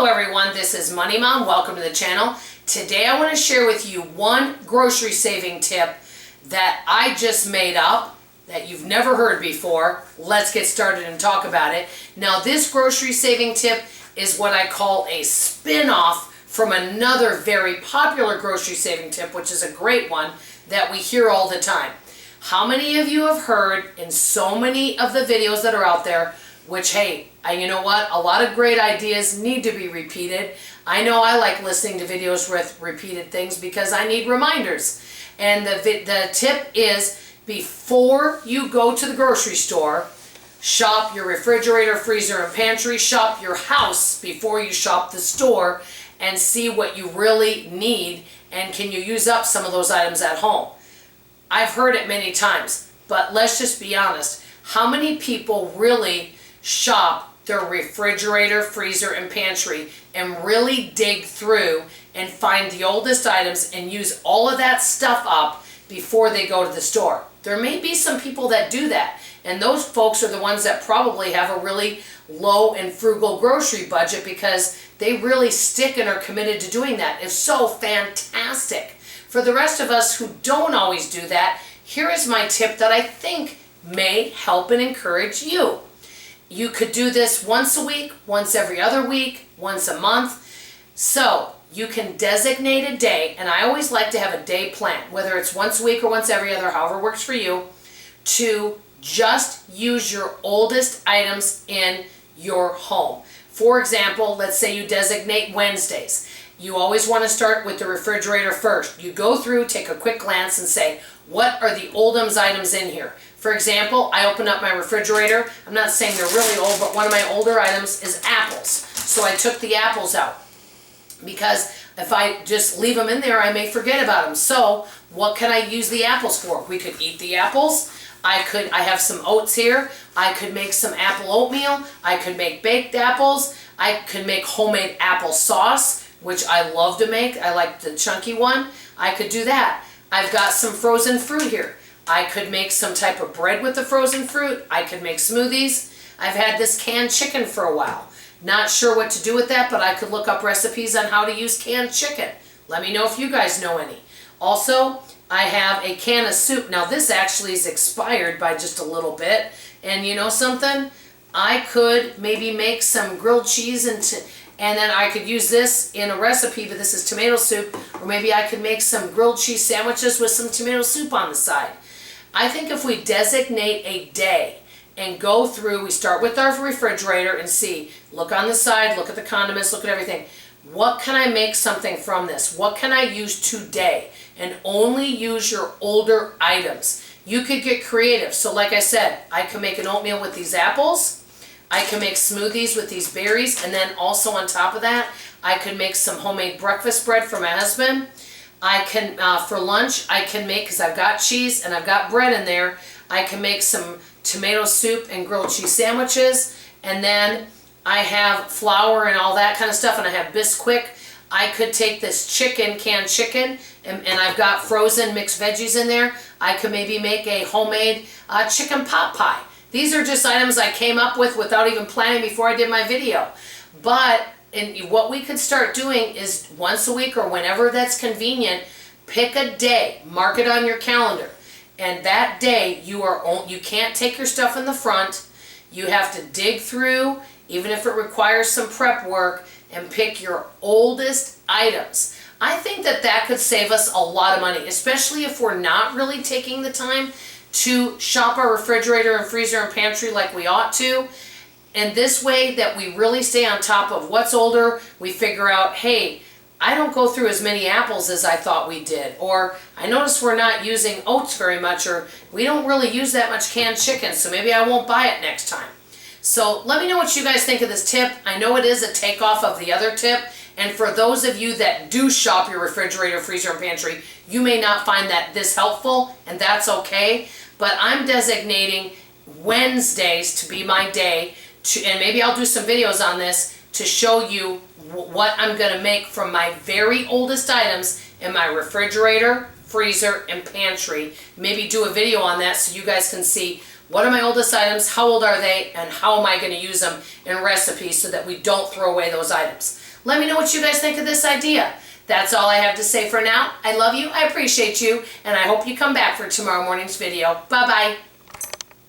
Hello everyone, this is Money Mom. Welcome to the channel. Today I want to share with you one grocery saving tip that I just made up that you've never heard before. Let's get started and talk about it. Now this grocery saving tip is what I call a spin-off from another very popular grocery saving tip, which is a great one that we hear all the time. How many of you have heard in so many of the videos that are out there, which, hey, you know what? A lot of great ideas need to be repeated. I know I like listening to videos with repeated things because I need reminders. And the tip is, before you go to the grocery store, shop your refrigerator, freezer, and pantry. Shop your house before you shop the store and see what you really need and can you use up some of those items at home. I've heard it many times, but let's just be honest. How many people really shop their refrigerator, freezer, and pantry and really dig through and find the oldest items and use all of that stuff up before they go to the store? There may be some people that do that, and those folks are the ones that probably have a really low and frugal grocery budget because they really stick and are committed to doing that. It's so fantastic. For the rest of us who don't always do that, here is my tip that I think may help and encourage you. You could do this once a week, once every other week, once a month. So you can designate a day, and I always like to have a day plan, whether it's once a week or once every other, however works for you, to just use your oldest items in your home. For example, let's say you designate Wednesdays. You always want to start with the refrigerator first. You go through, take a quick glance, and say, what are the oldest items in here? For example, I open up my refrigerator. I'm not saying they're really old, but one of my older items is apples. So I took the apples out because if I just leave them in there, I may forget about them. So what can I use the apples for? We could eat the apples. I have some oats here. I could make some apple oatmeal. I could make baked apples. I could make homemade apple sauce, which I love to make. I like the chunky one. I could do that. I've got some frozen fruit here. I could make some type of bread with the frozen fruit. I could make smoothies. I've had this canned chicken for a while. Not sure what to do with that, but I could look up recipes on how to use canned chicken. Let me know if you guys know any. Also, I have a can of soup. Now this actually is expired by just a little bit. And you know something? I could maybe make some grilled cheese and then I could use this in a recipe, but this is tomato soup. Or maybe I could make some grilled cheese sandwiches with some tomato soup on the side. I think if we designate a day and go through, we start with our refrigerator and see, look on the side, look at the condiments, look at everything. What can I make something from this? What can I use today? And only use your older items. You could get creative. So like I said, I can make an oatmeal with these apples. I can make smoothies with these berries. And then also on top of that, I could make some homemade breakfast bread for my husband. I can, for lunch, I can make, because I've got cheese and I've got bread in there, I can make some tomato soup and grilled cheese sandwiches. And then I have flour and all that kind of stuff, and I have Bisquick. I could take this chicken, canned chicken, and I've got frozen mixed veggies in there. I could maybe make a homemade chicken pot pie. These are just items I came up with without even planning before I did my video. But what we could start doing is once a week or whenever that's convenient, pick a day, mark it on your calendar. And that day you can't take your stuff in the front. You have to dig through, even if it requires some prep work, and pick your oldest items. I think that could save us a lot of money, especially if we're not really taking the time to shop our refrigerator and freezer and pantry like we ought to. And this way that we really stay on top of what's older, we figure out, hey, I don't go through as many apples as I thought we did. Or I notice we're not using oats very much, or we don't really use that much canned chicken, so maybe I won't buy it next time. So let me know what you guys think of this tip. I know it is a takeoff of the other tip. And for those of you that do shop your refrigerator, freezer, and pantry, you may not find that this helpful, and that's okay. But I'm designating Wednesdays to be my day, and maybe I'll do some videos on this to show you what I'm going to make from my very oldest items in my refrigerator, freezer, and pantry. Maybe do a video on that so you guys can see what are my oldest items, how old are they, and how am I going to use them in recipes so that we don't throw away those items. Let me know what you guys think of this idea. That's all I have to say for now. I love you, I appreciate you, and I hope you come back for tomorrow morning's video. Bye-bye.